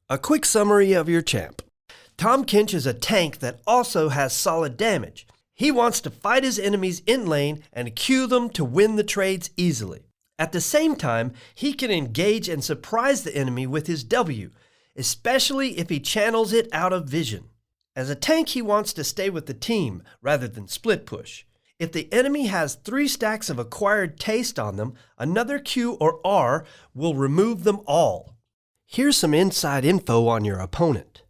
A quick summary of your champ. Tahm Kench is a tank that also has solid damage. He wants to fight his enemies in lane and queue them to win the trades easily. At the same time, he can engage and surprise the enemy with his W, especially if he channels it out of vision. As a tank, he wants to stay with the team rather than split push. If the enemy has 3 stacks of acquired taste on them, another Q or R will remove them all. Here's some inside info on your opponent.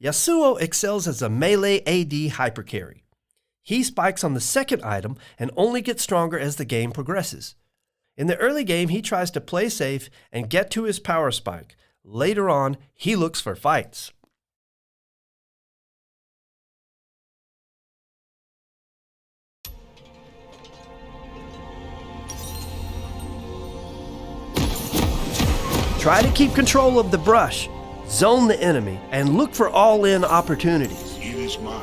Yasuo excels as a melee AD hypercarry. He spikes on the second item and only gets stronger as the game progresses. In the early game, he tries to play safe and get to his power spike. Later on, he looks for fights. Try to keep control of the brush, zone the enemy, and look for all-in opportunities.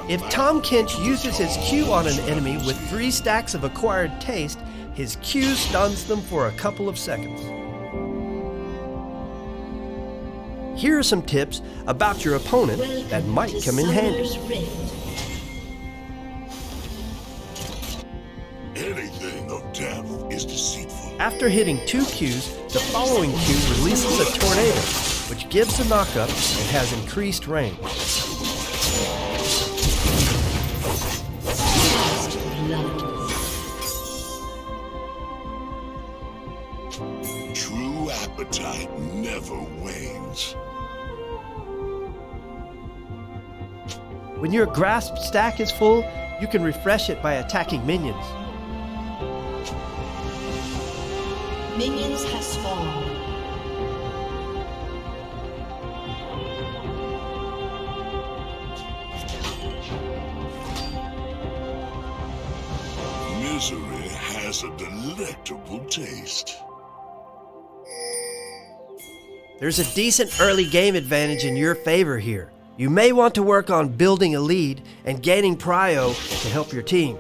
If Tahm Kench uses his Q on an enemy with 3 stacks of acquired taste, his Q stuns them for a couple of seconds. Here are some tips about your opponent that might come in handy. Anything of depth is deceitful. After hitting 2 Qs, the following Q releases a tornado, which gives a knockup and has increased range. True appetite never wanes. When your grasp stack is full, you can refresh it by attacking minions. Minions has spawned. Misery has a delectable taste. There's a decent early game advantage in your favor here. You may want to work on building a lead and gaining prio to help your team.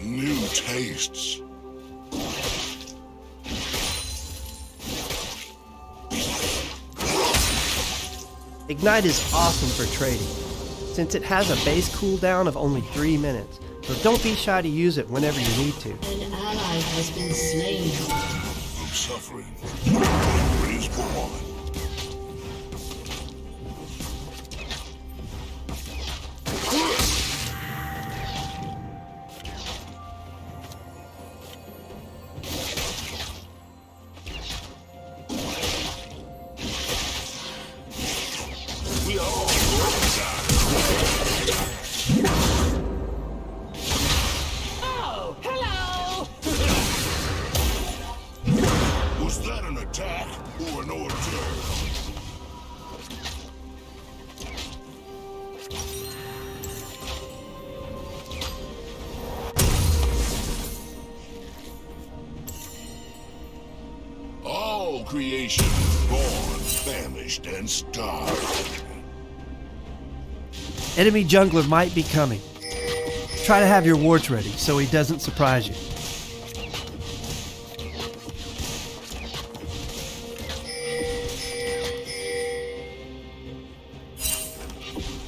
New tastes. Ignite is awesome for trading, since it has a base cooldown of only 3 minutes, so don't be shy to use it whenever you need to. An ally has been slain. From suffering, power is born. We are all going to die. Oh, hello! Was that an attack or an hors d'oeuvre? All creation born, famished, and starved. Enemy jungler might be coming. Try to have your wards ready so he doesn't surprise you.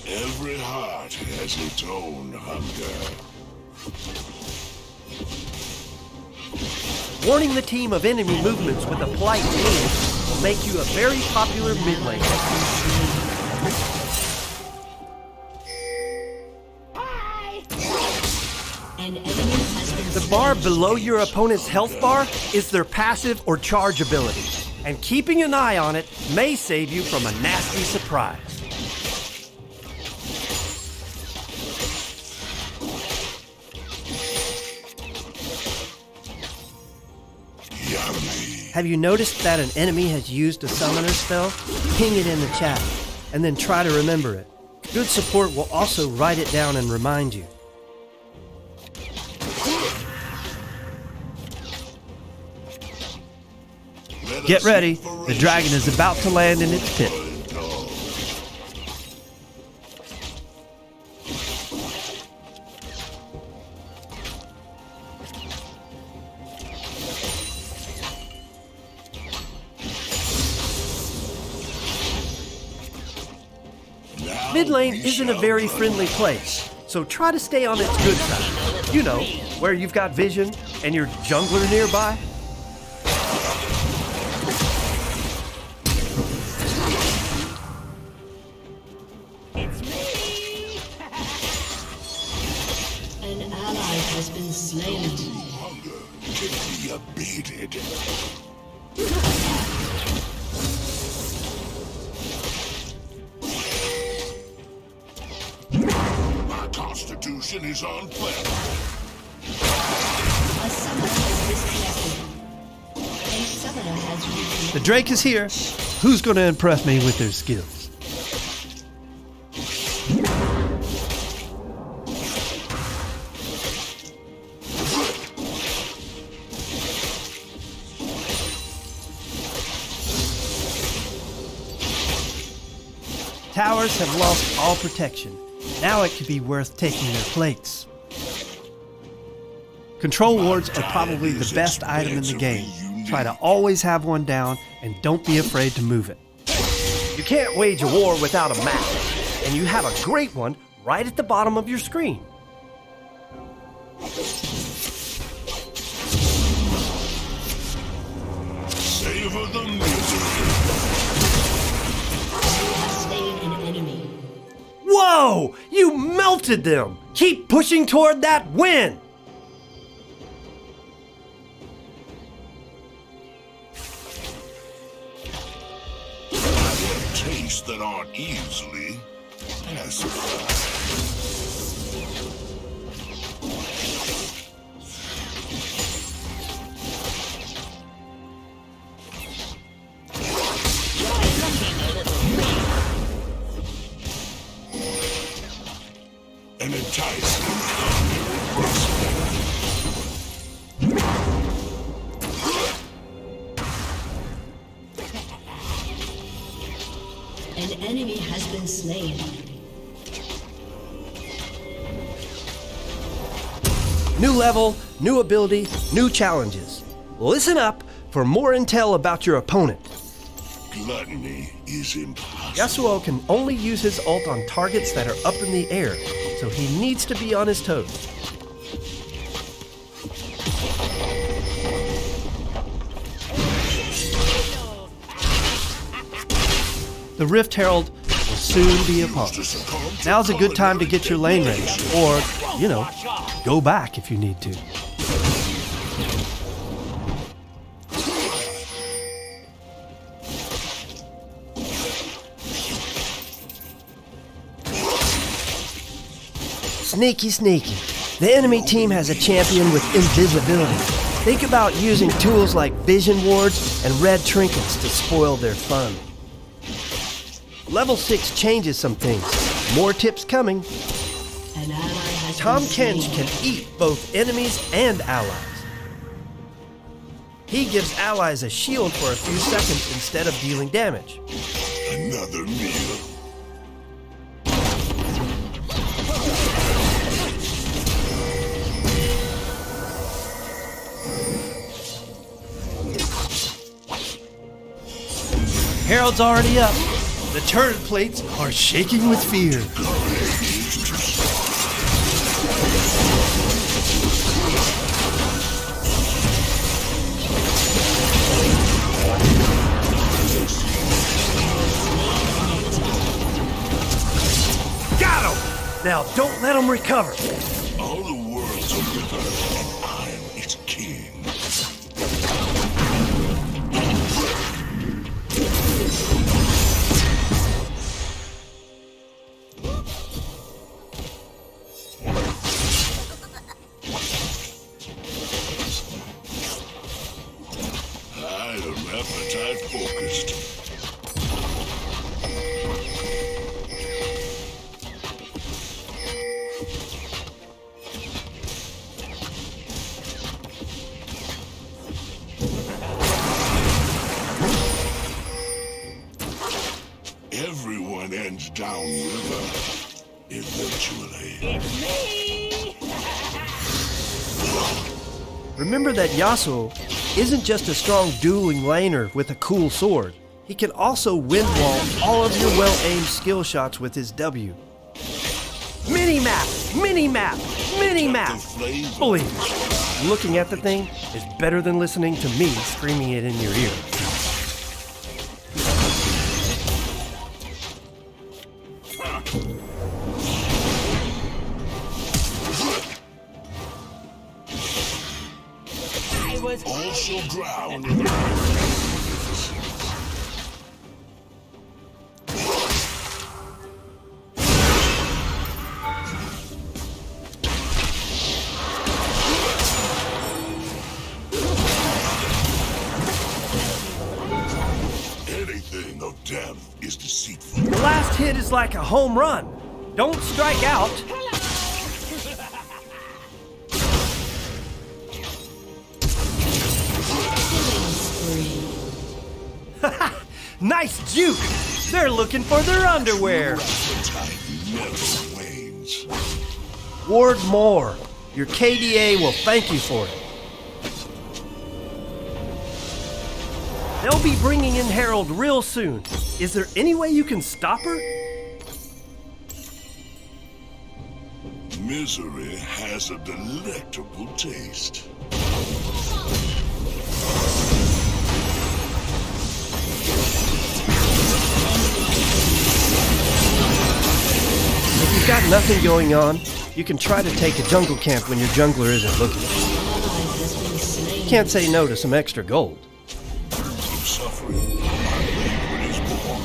Every heart has its own hunger. Warning the team of enemy movements with a polite name will make you a very popular mid laner. An enemy has been The bar below your opponent's health bar is their passive or charge ability, and keeping an eye on it may save you from a nasty surprise. Yummy. Have you noticed that an enemy has used a summoner spell? Ping it in the chat, and then try to remember it. Good support will also write it down and remind you. Get ready, the dragon is about to land in its pit. Mid lane isn't a very friendly place, so try to stay on its good side. You know, where you've got vision and your jungler nearby. An ally has been slain. Hunger can be abated. My constitution is on fire. A summoner has disconnected. A summoner has reconnected. The Drake is here. Who's going to impress me with their skills? Towers have lost all protection. Now it could be worth taking their place. Control wards are probably the best item in the game. Try to always have one down and don't be afraid to move it. You can't wage a war without a map, and you have a great one right at the bottom of your screen. Savor the misery. You have slain an enemy. Whoa! You melted them! Keep pushing toward that win! I have tastes that aren't easily pacified. An enticing An enemy has been slain. New level, new ability, new challenges. Listen up for more intel about your opponent. gluttony is impossible. Yasuo can only use his ult on targets that are up in the air, so he needs to be on his toes. The Rift Herald will soon be upon us. Now's a good time to get your lane ready, or, you know, go back if you need to. Sneaky, sneaky. The enemy team has a champion with invisibility. Think about using tools like vision wards and red trinkets to spoil their fun. Level 6 changes some things. More tips coming. An ally has Tahm been slain. Kench can eat both enemies and allies. He gives allies a shield for a few seconds instead of dealing damage. Another meal. Herald's already up. The turret plates are shaking with fear. Got him! Now don't let him recover. All the world's a river, and I'm its king. I am appetite focused. Everyone ends downriver, eventually. Remember that Yasuo isn't just a strong dueling laner with a cool sword. He can also wind wall all of your well-aimed skill shots with his W. Mini-map! Mini-map! Mini-map! Believe me, looking at the thing is better than listening to me screaming it in your ear. All shall drown. Anything of depth is deceitful. The last hit is like a home run. Don't strike out. Nice juke! They're looking for their underwear. The tide never wanes. Ward more. Your KDA will thank you for it. They'll be bringing in Harold real soon. Is there any way you can stop her? Misery has a delectable taste. If you've got nothing going on, you can try to take a jungle camp when your jungler isn't looking. You can't say no to some extra gold. From suffering, my labor is born.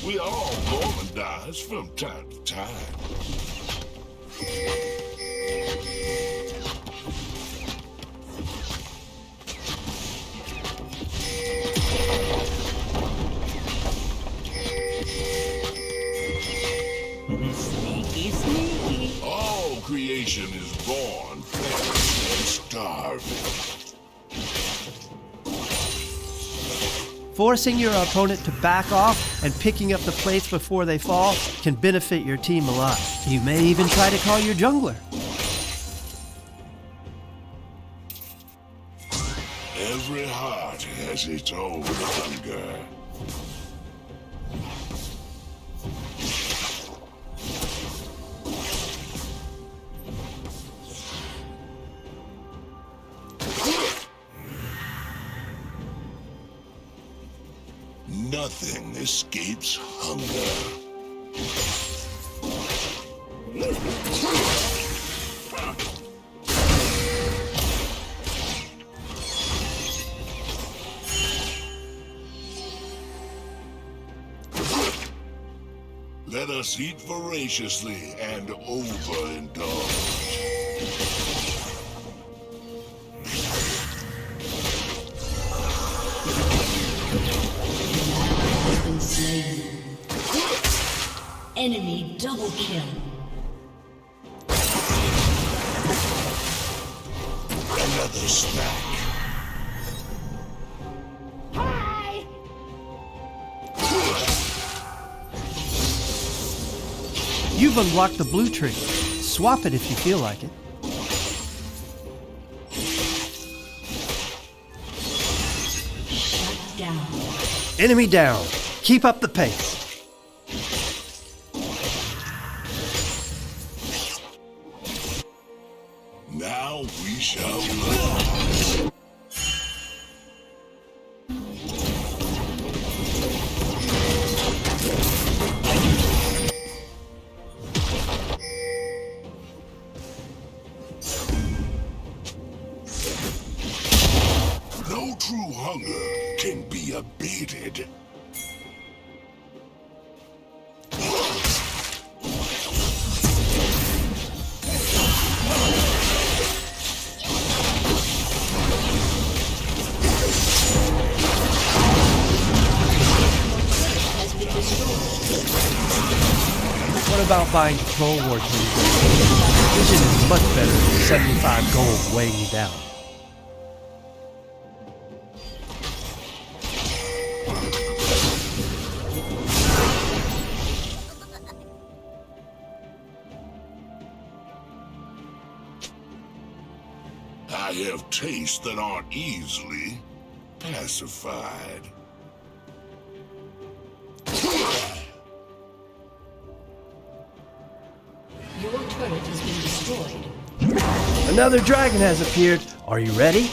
We all gormandize from time to time. Sneaky, sneaky. All creation is born famished and starving. Forcing your opponent to back off and picking up the plates before they fall can benefit your team a lot. You may even try to call your jungler. Every heart has its own hunger. Nothing escapes hunger. Let us eat voraciously and overindulge. Been slain. Enemy double kill. Another snack. You've unlocked the blue tree. Swap it if you feel like it. Shut down. Enemy down. Keep up the pace. Now we shall run. No true hunger can be abated. What about buying Troll War Tools? Vision is much better than 75 gold weighing you down. I have tastes that aren't easily pacified. Your turret has been destroyed. Another dragon has appeared. Are you ready?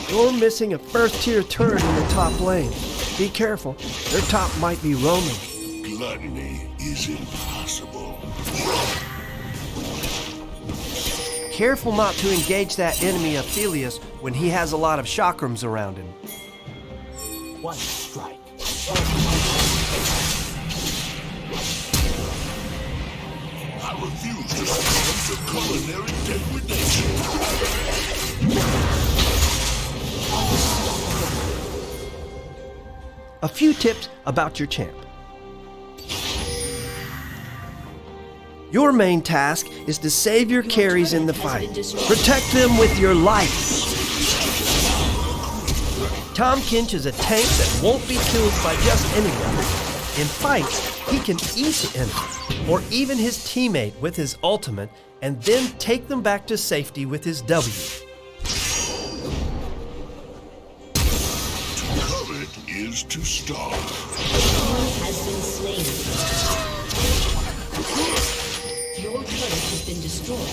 You're missing a first-tier turret in the top lane. Be careful, their top might be roaming. Gluttony is impossible. Careful not to engage that enemy Aphelios when he has a lot of chakrams around him. One strike. I refuse to succumb to culinary degradation. A few tips about your champ. Your main task is to save your carries in the fight. Protect them with your life. Tahm Kench is a tank that won't be killed by just anyone. In fights, he can eat the enemy, or even his teammate with his ultimate, and then take them back to safety with his W. To covet is to starve. One has been slain. Your turret has been destroyed.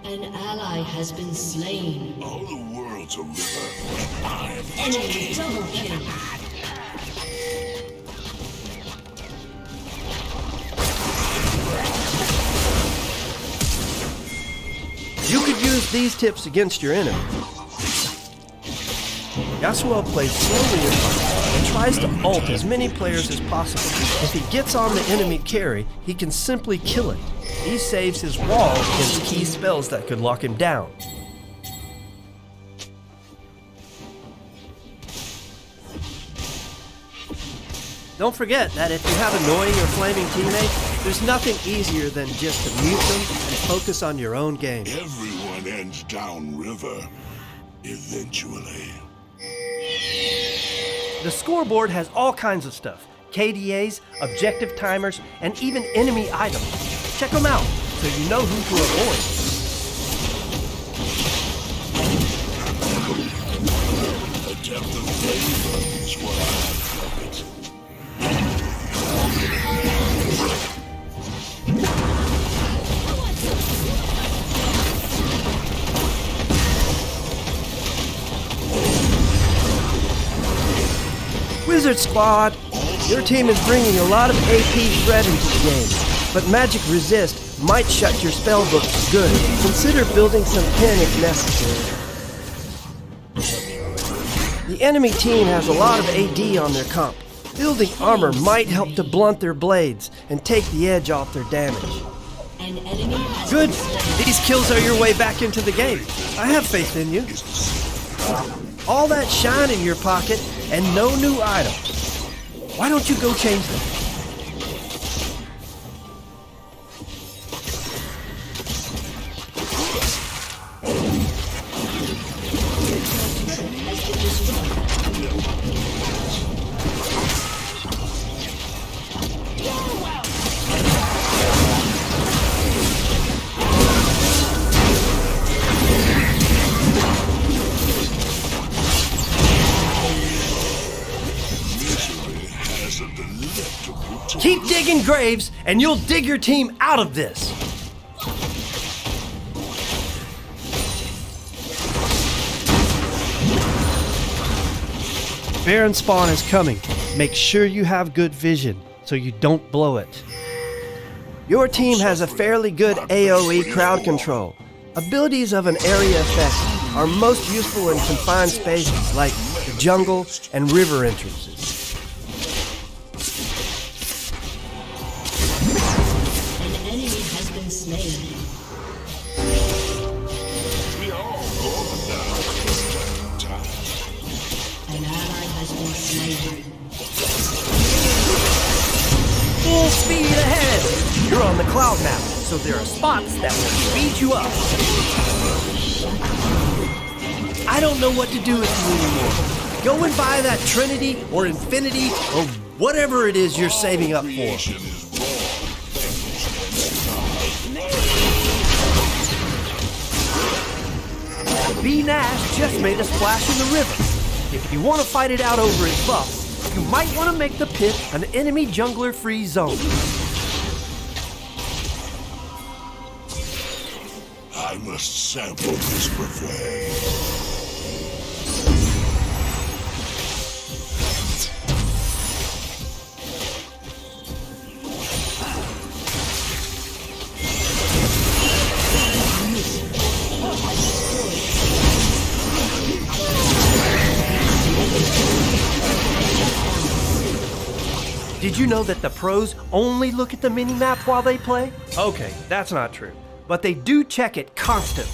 An ally has been slain. All the world's a river. I am Enemy double kill. You could use these tips against your enemy. Yasuo plays slowly and tries to ult as many players as possible. If he gets on the enemy carry, he can simply kill it. He saves his wall against key spells that could lock him down. Don't forget that if you have annoying or flaming teammates, there's nothing easier than just to mute them and focus on your own game. Everyone ends downriver, eventually. The scoreboard has all kinds of stuff. KDAs, objective timers, and even enemy items. Check them out so you know who to avoid. A depth of flavor is what I covet. Wizard Squad, your team is bringing a lot of AP threat into the game, but magic resist might shut your spellbook for good. Consider building some pen if necessary. The enemy team has a lot of AD on their comp. Building armor might help to blunt their blades and take the edge off their damage. An enemy has Good! been slain. These kills are your way back into the game. I have faith in you. All that shine in your pocket and no new items. Why don't you go change them? Has been destroyed. Misery has a delectable taste. Keep digging graves and you'll dig your team out of this. Baron spawn is coming. Make sure you have good vision so you don't blow it. Your team has a fairly good AoE crowd control. Abilities of an area effect are most useful in confined spaces like the jungle and river entrances. An enemy has been slain. We all going down from time to time. An ally has been slain. Full speed ahead! You're on the cloud map, so there are spots that will speed you up. I don't know what to do with you anymore. Go and buy that Trinity or Infinity or whatever it is you're saving up for. Creation is born. B. Nash just made a splash in the river. If you want to fight it out over his buff, you might want to make the pit an enemy jungler-free zone. I must sample this buffet. Did you know that the pros only look at the mini-map while they play? Okay, that's not true, but they do check it constantly.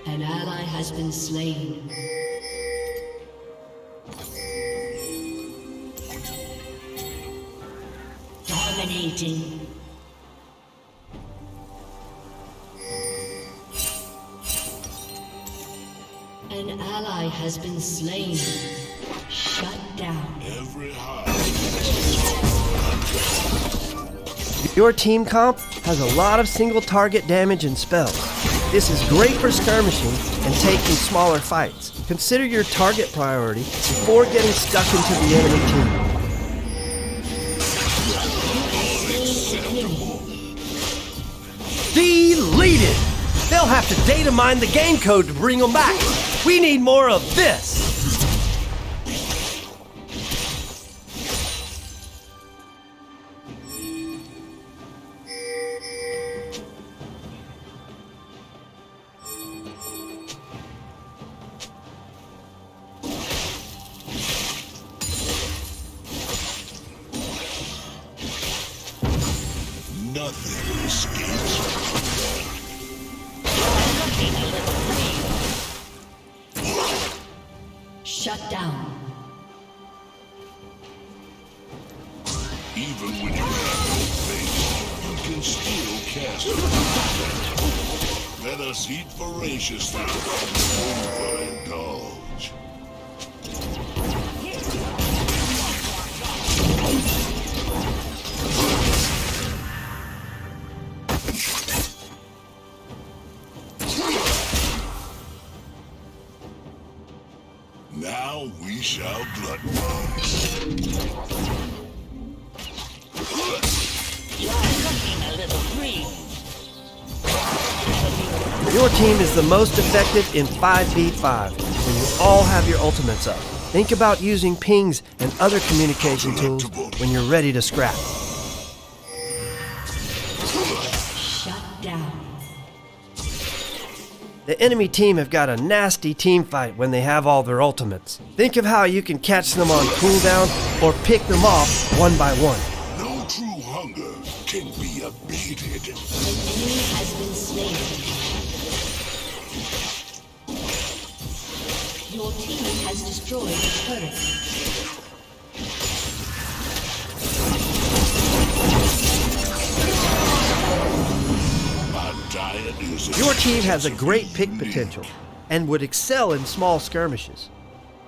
An ally has been slain. Dominating. An ally has been slain. Shut down. Every heart. Your team comp has a lot of single target damage and spells. This is great for skirmishing and taking smaller fights. Consider your target priority before getting stuck into the enemy team. Deleted! They'll have to data mine the game code to bring them back. We need more of this! Nothing escapes. Shut down. Even when you have no faith, you can still cast it. Let us eat voraciously. Overindulge. Now we shall gluttonize. Your team is the most effective in 5v5 when you all have your ultimates up. Think about using pings and other communication tools when you're ready to scrap. Shut down. The enemy team have got a nasty team fight when they have all their ultimates. Think of how you can catch them on cooldown or pick them off one by one. No true hunger can be abated. An enemy has been slain. Your team has destroyed a turret. My diet is Your team has a great pick potential and would excel in small skirmishes.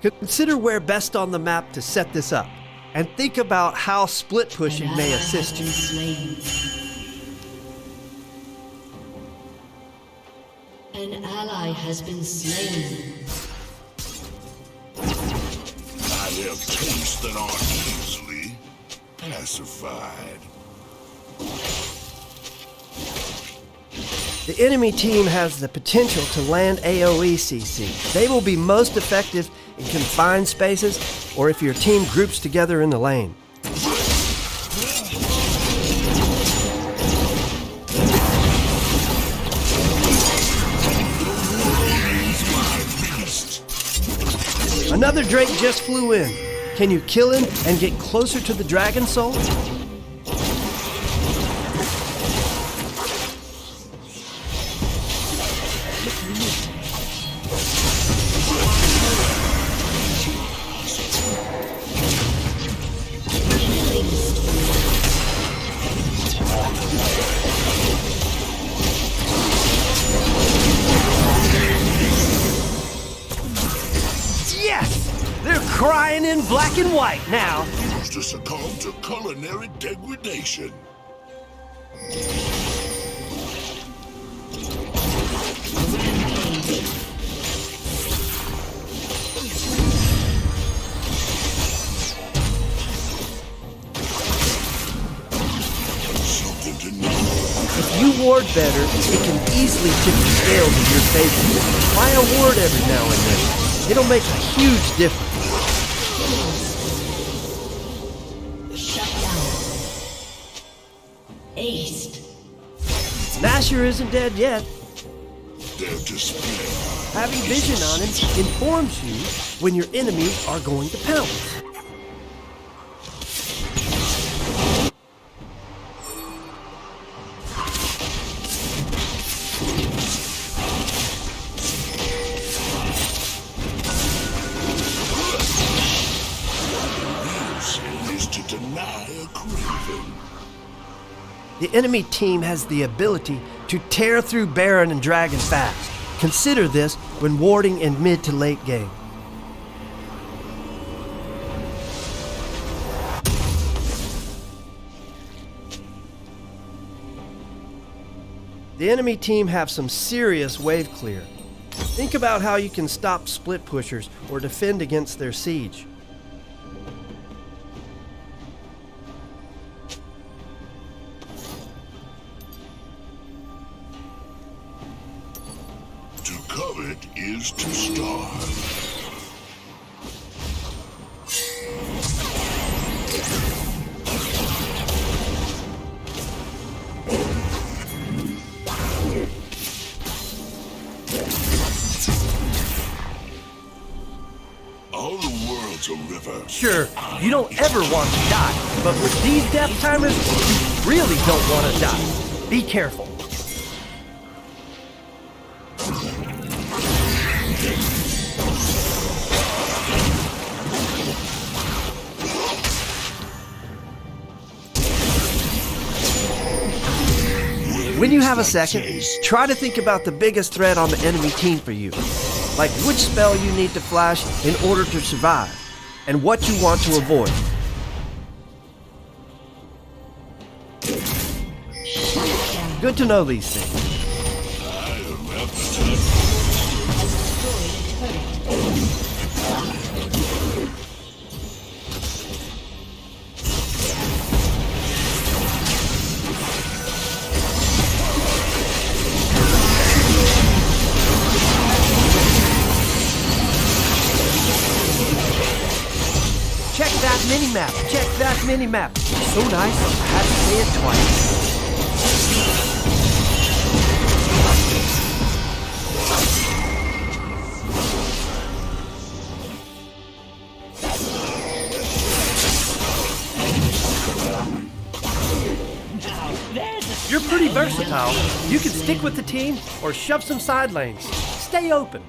Consider where best on the map to set this up, and think about how split pushing An may ally assist you. has been slain. An ally has been slain. I have tastes that aren't easily pacified. The enemy team has the potential to land AoE CC. They will be most effective in confined spaces or if your team groups together in the lane. Another Drake just flew in. Can you kill him and get closer to the Dragon Soul? Crying in black and white now. Used to succumb to culinary degradation. Something to know. If you ward better, it can easily tip the scales in your favor. Try a ward every now and then. It'll make a huge difference. Shut down. Aced. Nasher isn't dead yet. Their display. Having vision on him informs you when your enemies are going to pounce. The enemy team has the ability to tear through Baron and Dragon fast. Consider this when warding in mid to late game. The enemy team have some serious wave clear. Think about how you can stop split pushers or defend against their siege. To covet is to starve. All the world's a river. Sure, you don't ever want to die, but with these death timers, you really don't want to die. Be careful. When you have a second, try to think about the biggest threat on the enemy team for you, like which spell you need to flash in order to survive, and what you want to avoid. Good to know these things. Check that mini-map! Check that mini-map! So nice, I had to say it twice. You're pretty versatile. You can stick with the team or shove some side lanes. Stay open.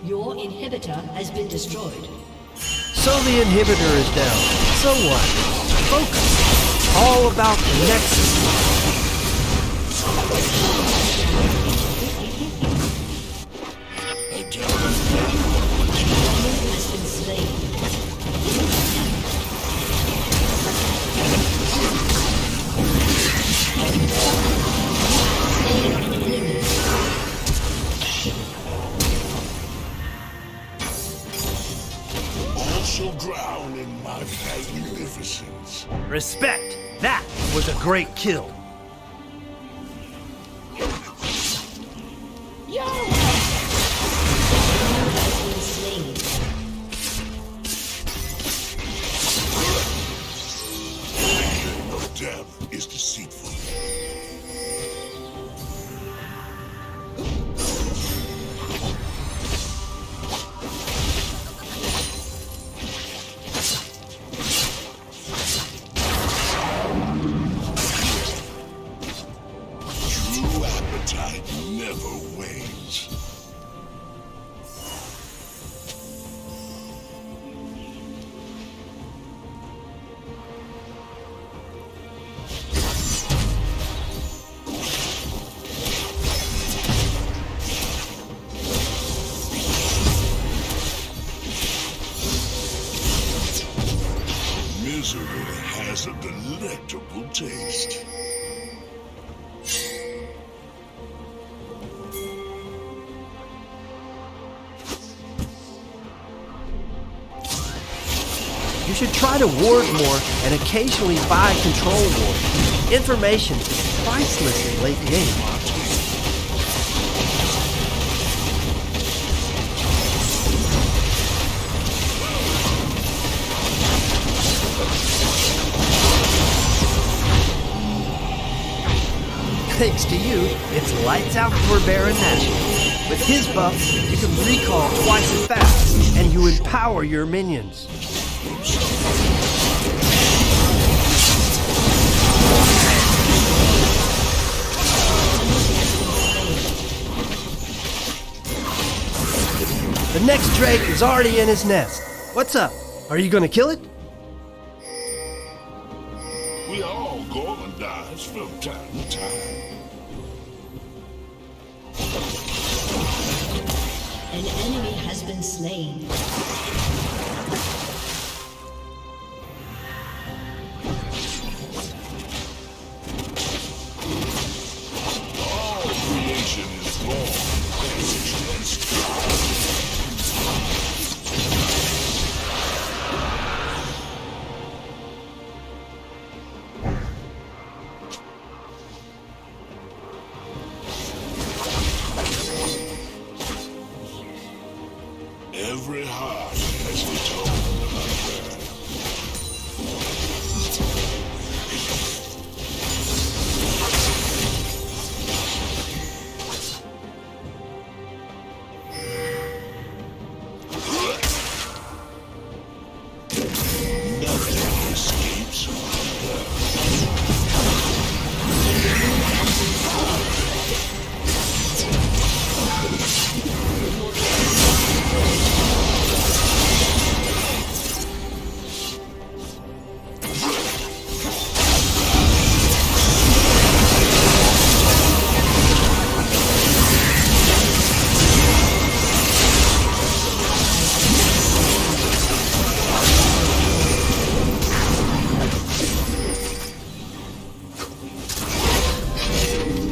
Your inhibitor has been destroyed. So the inhibitor is down. So what? Focus. All about the nexus. Has been slain. Shall drown in my magnificence. Respect. That was a great kill. Yo! has a delectable taste. You should try to ward more and occasionally buy control ward. Information is priceless in late game. Thanks to you, it's lights out for Baron Nash. With his buff, you can recall twice as fast, and you empower your minions. The next Drake is already in his nest. What's up? Are you gonna kill it? We all go and dies from time to time. An enemy has been slain. All creation is born, perished, and strive. Every heart has its own hunger. Nothing escapes hunger.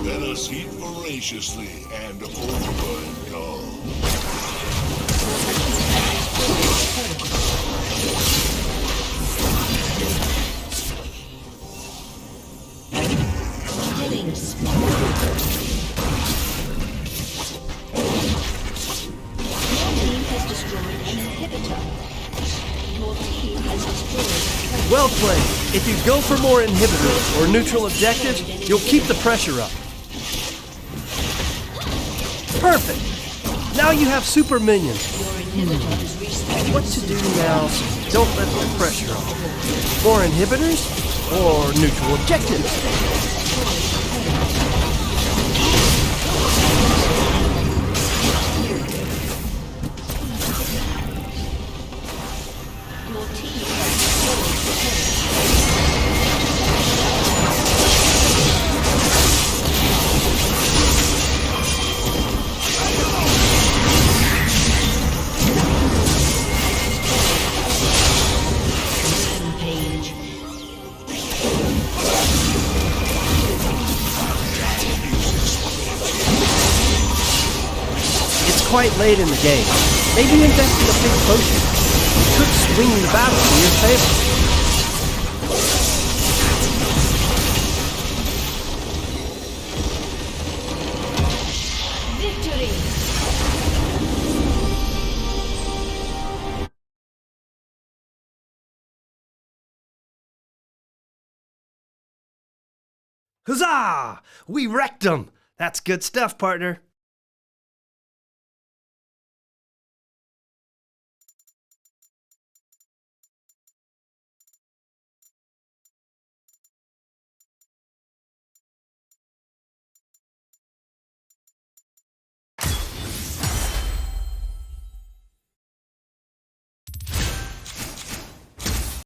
Let us eat voraciously and overindulge. Killing spree. Your team has destroyed an inhibitor. Your team has destroyed a Well played. If you go for more inhibitors or neutral objectives, you'll keep the pressure up. Perfect. Now you have super minions. Your inhibitor is respawned. What to do now so you don't let the pressure on? More inhibitors or neutral objectives? Your team has destroyed Rampage. It's quite late in the game. Maybe invest in a big potion. You could swing the battle in your favor. Victory! Huzzah! We wrecked them! That's good stuff, partner.